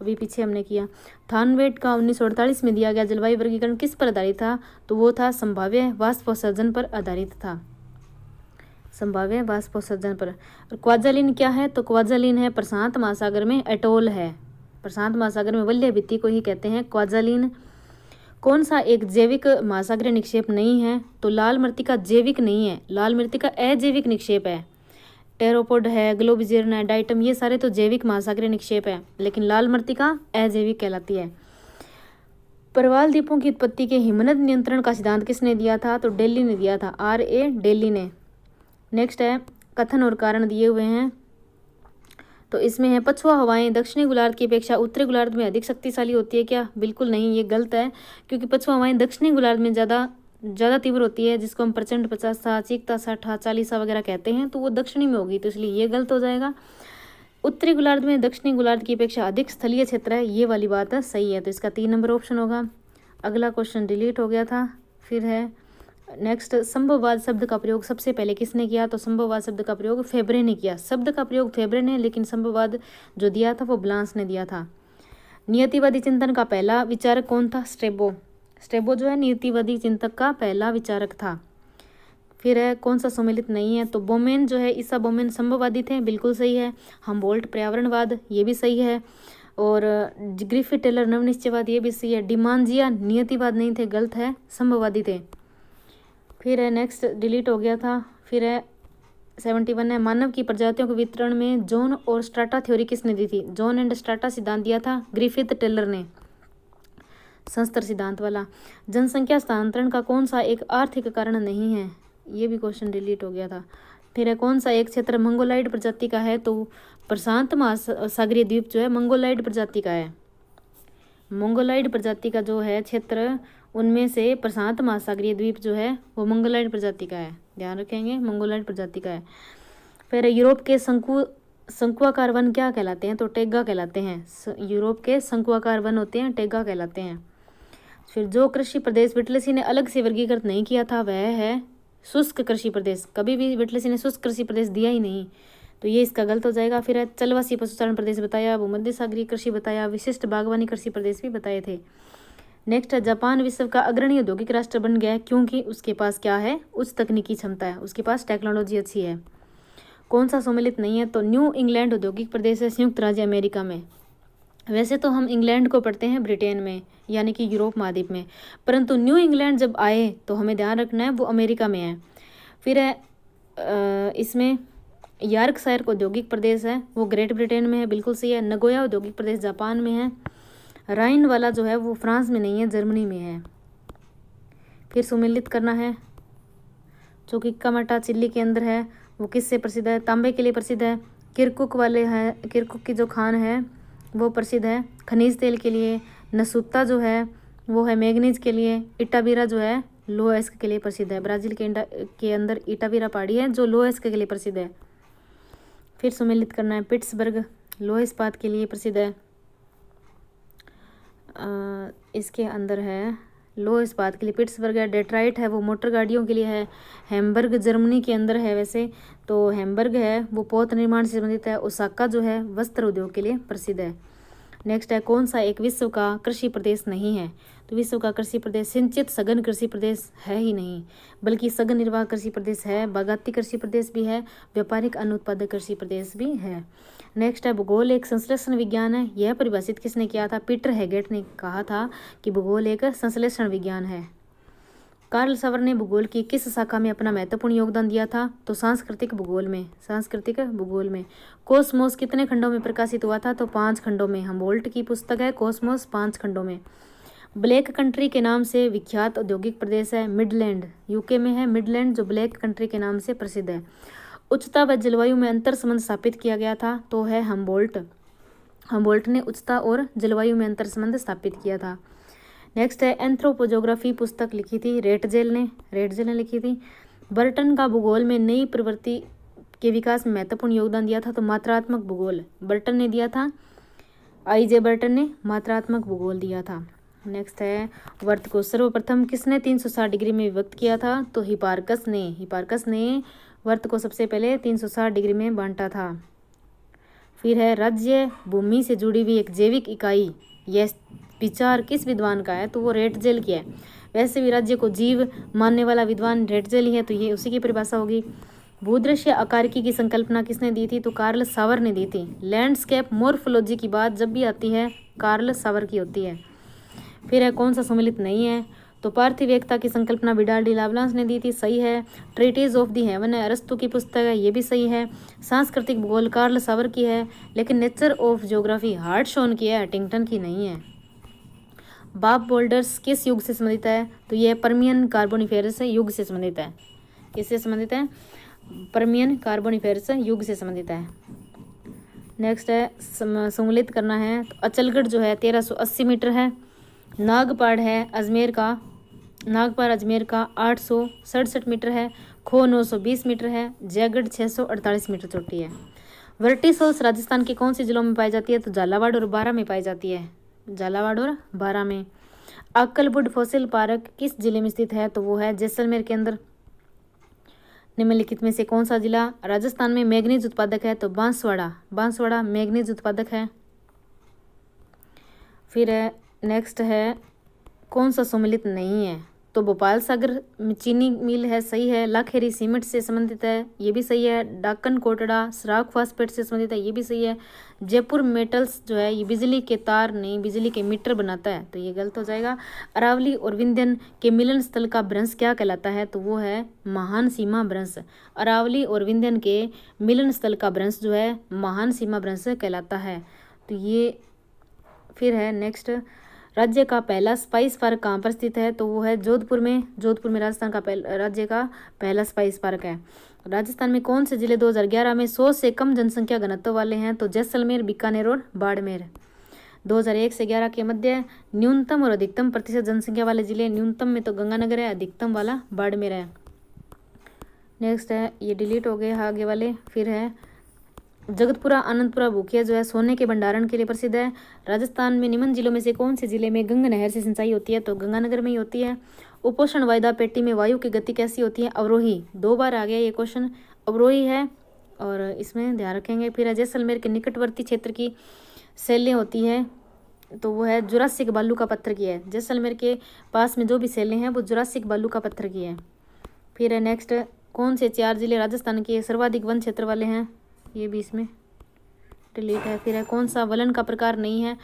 अभी पीछे हमने किया। थानवेट का 1948 में दिया गया जलवायु वर्गीकरण किस पर आधारित था। तो वो था संभाव्य वाष्पोत्सर्जन पर आधारित था, संभाव्य वाष्पोत्सर्जन पर। और क्वाजालिन क्या है। तो क्वाजालिन है प्रशांत महासागर में एटोल है, प्रशांत महासागर में वलय भित्ति को ही कहते हैं क्वाजालिन। कौन सा एक जैविक महासागरीय निक्षेप नहीं है। तो लाल मृत्तिका जैविक नहीं है, लाल मृत्तिका अजैविक निक्षेप है। टेरोपोड है, ग्लोबिजेरन है, डाइटम, ये सारे तो जैविक महासागरीय निक्षेप है, लेकिन लाल मृत्तिका अजैविक कहलाती है। प्रवाल द्वीपों की उत्पत्ति के हिमनद नियंत्रण का सिद्धांत किसने दिया था। तो डेली ने दिया था, RA डेली ने। नेक्स्ट है कथन और कारण दिए हुए हैं। तो इसमें है पछुआ हवाएं दक्षिणी गोलार्ध की अपेक्षा उत्तरी गोलार्ध में अधिक शक्तिशाली होती है क्या। बिल्कुल नहीं, ये गलत है, क्योंकि पछुआ हवाएं दक्षिणी गोलार्ध में ज़्यादा तीव्र होती है, जिसको हम प्रचंड 50 चीकता 60 40 वगैरह कहते हैं, तो वो दक्षिणी में होगी, तो इसलिए ये गलत हो जाएगा। उत्तरी गोलार्ध में दक्षिणी गोलार्ध की अपेक्षा अधिक स्थलीय क्षेत्र है, ये वाली बात सही है, तो इसका 3 नंबर ऑप्शन होगा। अगला क्वेश्चन डिलीट हो गया था। फिर है नेक्स्ट, संभववाद शब्द का प्रयोग सबसे पहले किसने किया। तो संभववाद शब्द का प्रयोग फेब्रे ने किया। शब्द का प्रयोग फेब्रे ने, लेकिन संभववाद जो दिया था वो ब्लांस ने दिया था। नियतिवादी चिंतन का पहला विचारक कौन था। स्ट्रेबो, स्ट्रेबो जो है नियतिवादी चिंतक का पहला विचारक था। फिर है कौन सा सम्मिलित नहीं है। तो बोमेन जो है, ईसा बोमेन संभववादी थे, बिल्कुल सही है। हमबोल्ट पर्यावरणवाद, ये भी सही है। और ग्रिफिथ टेलर नवनिश्चयवाद, ये भी सही है। डिमांजिया नियतिवाद नहीं थे, गलत है, संभववादी थे। फिर है नेक्स्ट डिलीट हो गया था। फिर है 71 है, मानव की प्रजातियों के वितरण में जोन और स्ट्राटा थ्योरी किसने दी थी? जोन एंड स्ट्राटा सिद्धांत दिया था ग्रिफिथ टेलर ने, संस्तर सिद्धांत वाला। जनसंख्या स्थानांतरण का कौन सा एक आर्थिक कारण नहीं है? ये भी क्वेश्चन डिलीट हो गया था। फिर है, कौन सा एक क्षेत्र मंगोलाइड प्रजाति का है? तो प्रशांत महासागरीय द्वीप जो है मंगोलाइड प्रजाति का है। मंगोलाइड प्रजाति का जो है क्षेत्र, उनमें से प्रशांत महासागरीय द्वीप जो है वो मंगोलाइड प्रजाति का है, ध्यान रखेंगे, मंगोलाइड प्रजाति का है। फिर यूरोप के शंकुआकार वन क्या कहलाते हैं? तो टेगा कहलाते हैं। यूरोप के शंकुआकार वन होते हैं, टेगा कहलाते हैं। फिर जो कृषि प्रदेश विटलेसी ने अलग से वर्गीकृत नहीं किया था वह है शुष्क कृषि प्रदेश। कभी भी विटलेसी ने शुष्क कृषि प्रदेश दिया ही नहीं, तो ये इसका गलत हो जाएगा। फिर है चलवासी पशुचारण प्रदेश बताया, भूमध्य सागरीय कृषि बताया, विशिष्ट बागवानी कृषि प्रदेश भी बताए थे। नेक्स्ट है, जापान विश्व का अग्रणी औद्योगिक राष्ट्र बन गया क्योंकि उसके पास क्या है? उच्च तकनीकी क्षमता है, उसके पास टेक्नोलॉजी अच्छी है। कौन सा सम्मिलित नहीं है? तो न्यू इंग्लैंड औद्योगिक प्रदेश है संयुक्त राज्य अमेरिका में। वैसे तो हम इंग्लैंड को पढ़ते हैं ब्रिटेन में, यानी कि यूरोप महाद्वीप में, परंतु न्यू इंग्लैंड जब आए तो हमें ध्यान रखना है वो अमेरिका में है। फिर है इसमें यॉर्कशायर औद्योगिक प्रदेश है वो ग्रेट ब्रिटेन में है, बिल्कुल सही है। नगोया औद्योगिक प्रदेश जापान में है। राइन वाला जो है वो फ्रांस में नहीं है, जर्मनी में है। फिर सुमेलित करना है, जो कि कमाटा चिल्ली के अंदर है, वो किससे प्रसिद्ध है? तांबे के लिए प्रसिद्ध है। किरकुक वाले हैं, किरकुक की जो खान है वो प्रसिद्ध है खनिज तेल के लिए। नसूता जो है वो है मैग्नीज के लिए। इटाबीरा जो है लोह अयस्क के लिए प्रसिद्ध है। ब्राज़ील के अंदर इटाबीरा पहाड़ी है जो लोह अयस्क के लिए प्रसिद्ध है। फिर सुमेलित करना है, पिट्सबर्ग लोह इस्पात के लिए प्रसिद्ध है। इसके अंदर है लोह इस्पात के लिए पिट्सबर्ग है। डेट्राइट है वो मोटर गाड़ियों के लिए है। हैम्बर्ग जर्मनी के अंदर है वैसे तो हैम्बर्ग है वो पोत निर्माण से संबंधित है। ओसाका जो है वस्त्र उद्योग के लिए प्रसिद्ध है। नेक्स्ट है, कौन सा एक विश्व का कृषि प्रदेश नहीं है? तो विश्व का कृषि प्रदेश सिंचित सघन कृषि प्रदेश है ही नहीं, बल्कि सघन निर्वाह कृषि प्रदेश है, बागायती कृषि प्रदेश भी है, व्यापारिक अनुत्पादक कृषि प्रदेश भी है। नेक्स्ट है, भूगोल एक संश्लेषण विज्ञान है। यह परिभाषित किसने किया था? पीटर हेगेट ने कहा था कि भूगोल एक संश्लेषण विज्ञान है। कार्ल सावर ने भूगोल की किस शाखा में अपना महत्वपूर्ण योगदान दिया था? तो सांस्कृतिक भूगोल में, सांस्कृतिक भूगोल में। कोसमोस कितने खंडों में प्रकाशित हुआ था? तो 5 खंडों में। हमबोल्ट की पुस्तक है कोसमोस, 5 खंडों में। ब्लैक कंट्री के नाम से विख्यात औद्योगिक प्रदेश है मिडलैंड, यूके में है मिडलैंड, जो ब्लैक कंट्री के नाम से प्रसिद्ध है। उच्चता व जलवायु में अंतर संबंध स्थापित किया गया था तो है हमबोल्ट। हमबोल्ट ने उच्चता और जलवायु में अंतर संबंध स्थापित किया था। नेक्स्ट है, एंथ्रोपोजोग्राफी पुस्तक लिखी थी रेटजेल ने लिखी थी। बर्टन का भूगोल में नई प्रवृत्ति के विकास में महत्वपूर्ण योगदान दिया था तो मात्रात्मक भूगोल बर्टन ने दिया था। आई.जे. बर्टन ने मात्रात्मक भूगोल दिया था। नेक्स्ट है, वर्त को सर्वप्रथम किसने 360 डिग्री में विभक्त किया था? तो हिपार्कस ने वर्त को सबसे पहले 360 डिग्री में बांटा था। फिर है, राज्य भूमि से जुड़ी हुई एक जैविक इकाई, यह विचार किस विद्वान का है? तो वो रेटजेल की है। वैसे भी राज्य को जीव मानने वाला विद्वान रेटजेल ही है, तो ये उसी की परिभाषा होगी। भूदृश्य आकारिकी की संकल्पना किसने दी थी? तो कार्ल सावर ने दी थी। लैंडस्केप मोर्फोलॉजी की बात जब भी आती है कार्ल सावर की होती है। फिर है, कौन सा सम्मिलित नहीं है? तो पार्थिव एकता की संकल्पना विडाल डी लावलांस ने दी थी, सही है। ट्रीटीज ऑफ दी हेवन है अरस्तु की पुस्तक है, ये भी सही है। सांस्कृतिक भूगोल कार्ल सावर की है, लेकिन नेचर ऑफ ज्योग्राफी हार्टशॉन की है, हटिंगटन की नहीं है। बाब बोल्डर्स किस युग से संबंधित है? तो यह पर्मियन कार्बोनिफेरस युग से संबंधित है। किससे संबंधित है? पर्मियन कार्बोनिफेरस युग से संबंधित है। नेक्स्ट है, सम्मिलित करना है, तो अचलगढ़ जो है 1380 मीटर है। नागपाड़ अजमेर का 867 मीटर है। खो 920 मीटर है। जयगढ़ 648 मीटर चोटी है। वर्टिसोस राजस्थान के कौन से जिलों में पाई जाती है? तो झालावाड़ और बारां में पाई जाती है, झालावाड़ और बारां में। अक्कलवुड फॉसिल पार्क किस जिले में स्थित है? तो वो है जैसलमेर के अंदर। निम्नलिखित में से कौन सा जिला राजस्थान में मैग्नीज उत्पादक है? तो बांसवाड़ा मैग्नीज उत्पादक है। फिर है, नेक्स्ट है, कौन सा सम्मिलित नहीं है? तो भोपाल सागर चीनी मिल है, सही है। लाखेरी सीमेंट से संबंधित है, ये भी सही है। डाकन कोटड़ा सराख फास्फेट से संबंधित है, ये भी सही है। जयपुर मेटल्स जो है ये बिजली के तार नहीं बिजली के मीटर बनाता है, तो ये गलत हो जाएगा। अरावली और विंध्यन के मिलन स्थल का भ्रंश क्या कहलाता है, तो वो है महान सीमा भ्रंश। अरावली और विंध्यन के मिलन स्थल का भ्रंश जो है महान सीमा भ्रंश कहलाता है। तो ये फिर है नेक्स्ट, राज्य का पहला स्पाइस पार्क कहाँ पर स्थित है, तो वो है जोधपुर में। जोधपुर में राजस्थान का राज्य का पहला स्पाइस पार्क है। राजस्थान में कौन से जिले 2011 में 100 से कम जनसंख्या घनत्व वाले हैं, तो जैसलमेर, बीकानेर और बाड़मेर। 2001 से 11 के मध्य न्यूनतम और अधिकतम प्रतिशत जनसंख्या वाले जिले, न्यूनतम में तो गंगानगर है, अधिकतम वाला बाड़मेर है। नेक्स्ट है, ये डिलीट हो गए आगे वाले। फिर है जगतपुरा आनंदपुरा भूखिया जो है सोने के भंडारण के लिए प्रसिद्ध है। राजस्थान में निम्न जिलों में से कौन से जिले में गंगा नहर से सिंचाई होती है, तो गंगानगर में ही होती है। उपोषण वायदा पेटी में वायु की गति कैसी होती है, अवरोही। 2 बार आ गया ये क्वेश्चन, अवरोही है और इसमें ध्यान रखेंगे। फिर है जैसलमेर के निकटवर्ती क्षेत्र की शैलें होती है, तो वो है जुरासिक बालू का पत्थर की है। जैसलमेर के पास में जो भी शैलें हैं वो जुरासिक बालू का पत्थर की है। फिर है नेक्स्ट, कौन से 4 जिले राजस्थान के सर्वाधिक वन क्षेत्र वाले हैं, ये भी इसमें डिलीट है। फिर है कौन सा वलन का प्रकार नहीं है,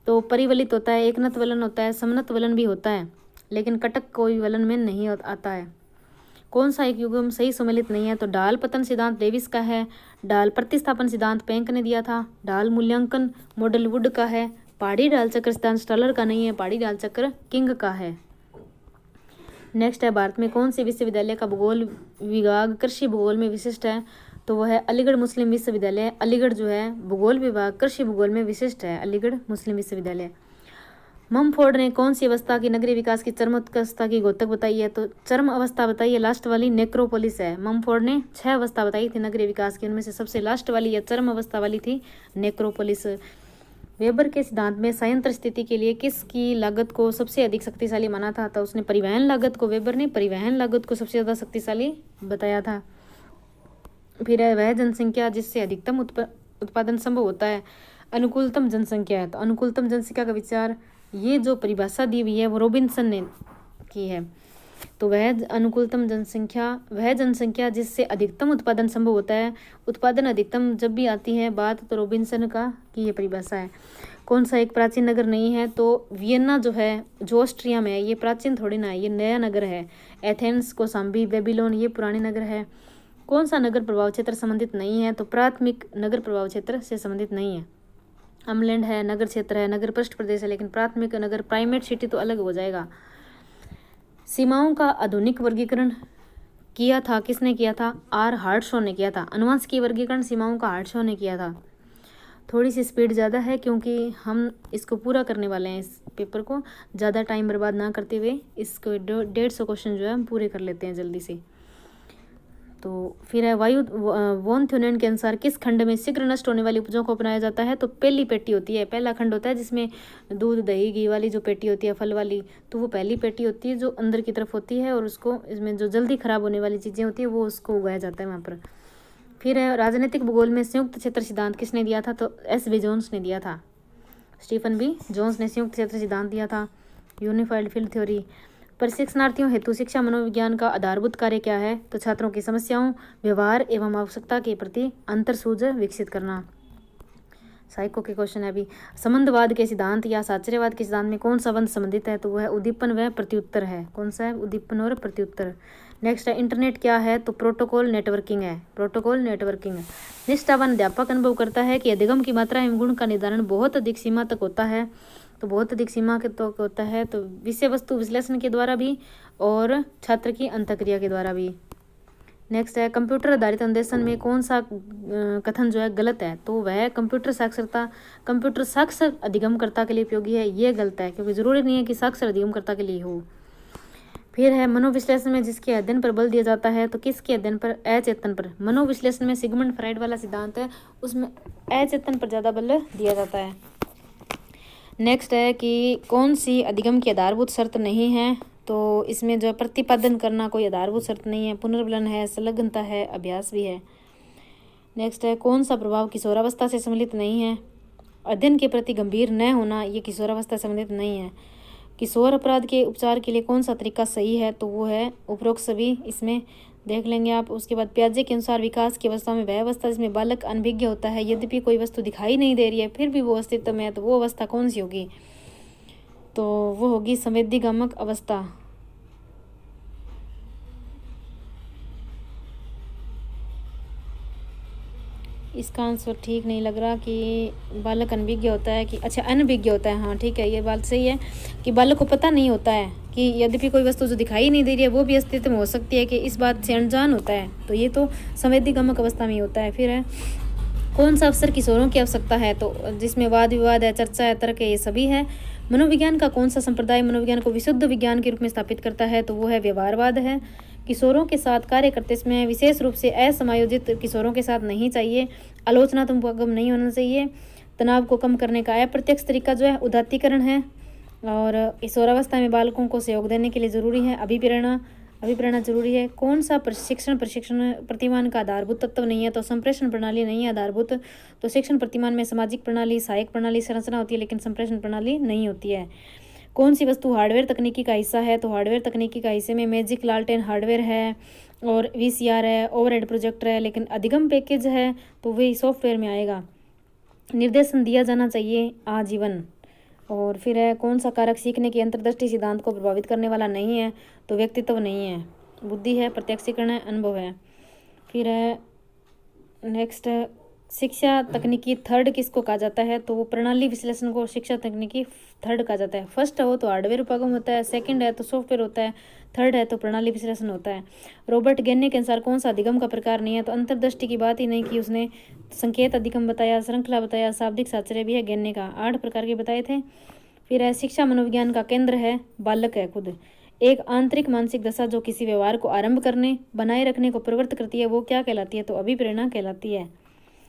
तो परिवलित होता है, एकनत वलन होता है, समनत वलन भी होता है, लेकिन कटक कोई वलन में नहीं आता है। कौन सा एक युग्म सही सुमेलित नहीं है, तो ढाल पतन सिद्धांत डेविस का है। ढाल प्रतिस्थापन सिद्धांत पेंक ने दिया था। ढाल मूल्यांकन मॉडल वुड का है। पहाड़ी ढाल चक्र सिद्धांत स्टॉलर का नहीं है, पहाड़ी ढाल चक्र किंग का है। नेक्स्ट है, भारत में कौन से विश्वविद्यालय का भूगोल विभाग कृषि भूगोल में विशिष्ट है, तो वह है अलीगढ़ मुस्लिम विश्वविद्यालय। अलीगढ़ जो है भूगोल विभाग कृषि भूगोल में विशिष्ट है, अलीगढ़ मुस्लिम विश्वविद्यालय। ममफोर्ड ने कौन सी अवस्था की नगरीय विकास की चरमोत्कर्षता की घोतक बताई है, तो चरम अवस्था बताई है लास्ट वाली नेक्रोपोलिस है। ममफोर्ड ने 6 अवस्था बताई थी नगरीय विकास की, उनमें से सबसे लास्ट वाली या चरम अवस्था वाली थी नेक्रोपोलिस। वेबर के सिद्धांत में संयंत्र स्थिति के लिए किसकी लागत को सबसे अधिक शक्तिशाली माना था, तो उसने परिवहन लागत को, वेबर ने परिवहन लागत को सबसे ज्यादा शक्तिशाली बताया था। फिर है वह जनसंख्या जिससे अधिकतम उत्पादन संभव होता है, अनुकूलतम जनसंख्या है। तो अनुकूलतम जनसंख्या का विचार, ये जो परिभाषा दी हुई है वो रॉबिन्सन ने की है। तो वह अनुकूलतम जनसंख्या वह जनसंख्या जिससे अधिकतम उत्पादन संभव होता है। उत्पादन अधिकतम जब भी आती है बात, तो रॉबिन्सन का की ये परिभाषा है। कौन सा एक प्राचीन नगर नहीं है, तो वियना जो है जो ऑस्ट्रिया में है, ये प्राचीन थोड़ी ना है, ये नया नगर है। एथेंस, कोसाम्बी, बेबीलोन ये पुराने नगर है। कौन सा नगर प्रभाव क्षेत्र संबंधित नहीं है, तो प्राथमिक नगर प्रभाव क्षेत्र से संबंधित नहीं है। अमलैंड है, नगर क्षेत्र है, नगर पृष्ठ प्रदेश है, लेकिन प्राथमिक नगर प्राइमेट सिटी तो अलग हो जाएगा। सीमाओं का आधुनिक वर्गीकरण किया था, किसने किया था, आर हार्डशॉ ने किया था। अनुवांशिकीय वर्गीकरण सीमाओं का हार्डशॉ ने किया था। थोड़ी सी स्पीड ज़्यादा है क्योंकि हम इसको पूरा करने वाले हैं, इस पेपर को ज़्यादा टाइम बर्बाद ना करते हुए इसको 150 क्वेश्चन जो है हम पूरे कर लेते हैं जल्दी से। तो फिर है वायु वॉन थ्योनेन के अनुसार किस खंड में शीघ्र नष्ट होने वाली उपजों को अपनाया जाता है, तो पहली पेटी होती है। पहला खंड होता है जिसमें दूध दही घी वाली जो पेटी होती है फल वाली, तो वो पहली पेटी होती है जो अंदर की तरफ होती है, और उसको इसमें जो जल्दी खराब होने वाली चीज़ें होती है वो उसको उगाया जाता है वहाँ पर। फिर है राजनीतिक भूगोल में संयुक्त क्षेत्र सिद्धांत किसने दिया था, तो S.B. जोन्स ने दिया था। स्टीफन बी जोन्स ने संयुक्त क्षेत्र सिद्धांत दिया था। Unified field theory. प्रशिक्षणार्थियों हेतु शिक्षा मनोविज्ञान का आधारभूत कार्य क्या है, तो छात्रों की समस्याओं व्यवहार एवं आवश्यकता के प्रति अंतर्सूझ विकसित करना। साइको के क्वेश्चन है अभी। संबंधवाद के सिद्धांत या साचर्यवाद के सिद्धांत में कौन सा बंध संबंधित है, तो वह उद्दीपन व प्रत्युत्तर है। कौन सा है, उद्दीपन और प्रत्युत्तर। नेक्स्ट है इंटरनेट क्या है, तो प्रोटोकॉल नेटवर्किंग है। Protocol networking. निष्ठावान अध्यापक अनुभव करता है कि अधिगम की मात्रा एवं गुण का निर्धारण बहुत अधिक सीमा तक होता है, तो बहुत अधिक सीमा के तो होता है, तो विषय वस्तु विश्लेषण के द्वारा भी और छात्र की अंतःक्रिया के द्वारा भी। नेक्स्ट है कंप्यूटर आधारित अन्वेषण में कौन सा कथन जो है गलत है, तो वह कंप्यूटर साक्षर अधिगमकर्ता के लिए उपयोगी है, ये गलत है क्योंकि जरूरी नहीं है कि साक्षर अधिगमकर्ता के लिए हो। फिर है मनोविश्लेषण में जिसके अध्ययन पर बल दिया जाता है, तो किसके अध्ययन पर, अचेतन पर। मनोविश्लेषण में सिगमंड फ्राइड वाला सिद्धांत है, उसमें अचेतन पर ज़्यादा बल दिया जाता है। नेक्स्ट है कि कौन सी अधिगम की आधारभूत शर्त नहीं है, तो इसमें जो प्रतिपादन करना कोई आधारभूत शर्त नहीं है, पुनर्बलन है, संलग्नता है, अभ्यास भी है। नेक्स्ट है कौन सा प्रभाव किशोरावस्था से सम्मिलित नहीं है, अध्ययन के प्रति गंभीर न होना, ये किशोरावस्था से संबंधित नहीं है। किशोर अपराध के उपचार के लिए कौन सा तरीका सही है, तो वो है उपरोक्त सभी, इसमें देख लेंगे आप। उसके बाद पियाजे के अनुसार विकास की अवस्था में वह अवस्था जिसमें बालक अनभिज्ञ होता है, यद्यपि कोई वस्तु दिखाई नहीं दे रही है फिर भी वो अस्तित्व में है, तो वो अवस्था कौन सी होगी, तो वो होगी संवेदीगामक अवस्था। इसका आंसर ठीक नहीं लग रहा कि बालक अनभिज्ञ होता है कि अच्छा अनभिज्ञ होता है। हाँ ठीक है, ये बात सही है कि बालक को पता नहीं होता है कि यद्यपि कोई वस्तु जो दिखाई नहीं दे रही है वो भी अस्तित्व में हो सकती है, कि इस बात से अनजान होता है, तो ये तो संवेदीगामक अवस्था में होता है। फिर है कौन सा अवसर किशोरों की आवश्यकता है, तो जिसमें वाद विवाद है, चर्चा है, तर्क है, ये सभी है। मनोविज्ञान का कौन सा संप्रदाय मनोविज्ञान को विशुद्ध विज्ञान के रूप में स्थापित करता है, तो वो है व्यवहारवाद है। किशोरों के साथ कार्य करते समय विशेष रूप से असमायोजित किशोरों के साथ नहीं चाहिए, आलोचनात्मक उपगम नहीं होना चाहिए। तनाव को कम करने का अप्रत्यक्ष तरीका जो है उदात्तीकरण है, और किशोरावस्था में बालकों को सहयोग देने के लिए जरूरी है अभिप्रेरणा जरूरी है। कौन सा प्रशिक्षण प्रतिमान का आधारभूत तत्व नहीं है, तो संप्रेषण प्रणाली नहीं है आधारभूत, तो शिक्षण प्रतिमान में सामाजिक प्रणाली, सहायक प्रणाली, संरचना होती है, लेकिन संप्रेषण प्रणाली नहीं होती है। कौन सी वस्तु हार्डवेयर तकनीकी का हिस्सा है, तो हार्डवेयर तकनीकी का हिस्से में मैजिक लालटेन हार्डवेयर है, और VCR है, ओवरहेड प्रोजेक्टर है, लेकिन अधिगम पैकेज है तो वही सॉफ्टवेयर में आएगा। निर्देशन दिया जाना चाहिए आजीवन। और फिर है कौन सा कारक सीखने की अंतर्दृष्टि सिद्धांत को प्रभावित करने वाला नहीं है, तो व्यक्तित्व नहीं है, बुद्धि है, प्रत्यक्षीकरण है, अनुभव है। फिर है नेक्स्ट शिक्षा तकनीकी थर्ड किसको कहा जाता है, तो वो प्रणाली विश्लेषण को शिक्षा तकनीकी थर्ड कहा जाता है। फर्स्ट हो तो हार्डवेयर उपगम होता है, सेकंड है तो सॉफ्टवेयर होता है, थर्ड है तो प्रणाली विश्लेषण होता है। रॉबर्ट गेन्ने के अनुसार कौन सा अधिगम का प्रकार नहीं है, तो अंतर्दृष्टि की बात ही नहीं की उसने, संकेत अधिगम बताया, श्रृंखला बताया, शाब्दिक साहचर्य भी है गेन्ने का, 8 प्रकार के बताए थे। फिर है शिक्षा मनोविज्ञान का केंद्र है बालक है खुद, एक आंतरिक मानसिक दशा जो किसी व्यवहार को आरंभ करने बनाए रखने को प्रवृत्त करती है, वो क्या कहलाती है, तो अभिप्रेरणा कहलाती है।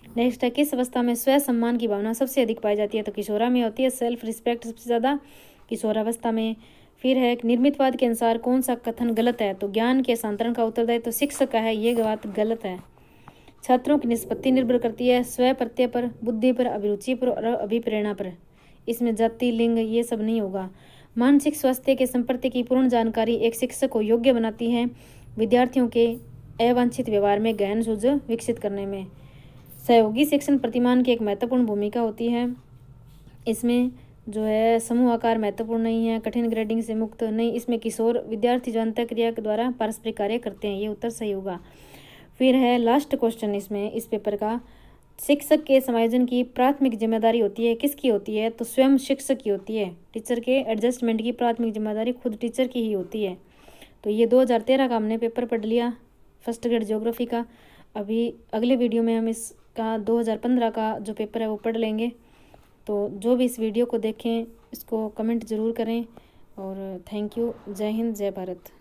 नेक्स्ट है किस अवस्था में स्व सम्मान की भावना सबसे अधिक पाई जाती है, तो किशोरा में होती है, सेल्फ रिस्पेक्ट सबसे ज़्यादा किशोरावस्था में। फिर है निर्मितवाद के अनुसार कौन सा कथन गलत है, तो ज्ञान के हस्तांतरण का उत्तरदायित्व तो शिक्षक का है, ये बात गलत है। छात्रों की निष्पत्ति निर्भर करती है स्व प्रत्यय पर, बुद्धि पर, अभिरुचि पर और अभिप्रेरणा पर, इसमें जाति लिंग ये सब नहीं होगा। मानसिक स्वास्थ्य के संपर्क की पूर्ण जानकारी एक शिक्षक को योग्य बनाती है विद्यार्थियों के अवांछित व्यवहार में गहन सूझ विकसित करने में। सहयोगी शिक्षण प्रतिमान की एक महत्वपूर्ण भूमिका होती है, इसमें जो है समूह आकार महत्वपूर्ण नहीं है, कठिन ग्रेडिंग से मुक्त नहीं, इसमें किशोर विद्यार्थी जो अंतःक्रिया के द्वारा पारस्परिक कार्य करते हैं, ये उत्तर सही होगा। फिर है लास्ट क्वेश्चन इसमें इस पेपर का, शिक्षक के समायोजन की प्राथमिक जिम्मेदारी होती है किसकी होती है, तो स्वयं शिक्षक की होती है। टीचर के एडजस्टमेंट की प्राथमिक जिम्मेदारी खुद टीचर की ही होती है। तो ये 2013 का हमने पेपर पढ़ लिया फर्स्ट ग्रेड ज्योग्राफी का। अभी अगले वीडियो में हम इसका 2015 का जो पेपर है वो पढ़ लेंगे। तो जो भी इस वीडियो को देखें इसको कमेंट ज़रूर करें, और थैंक यू। जय हिंद, जय भारत।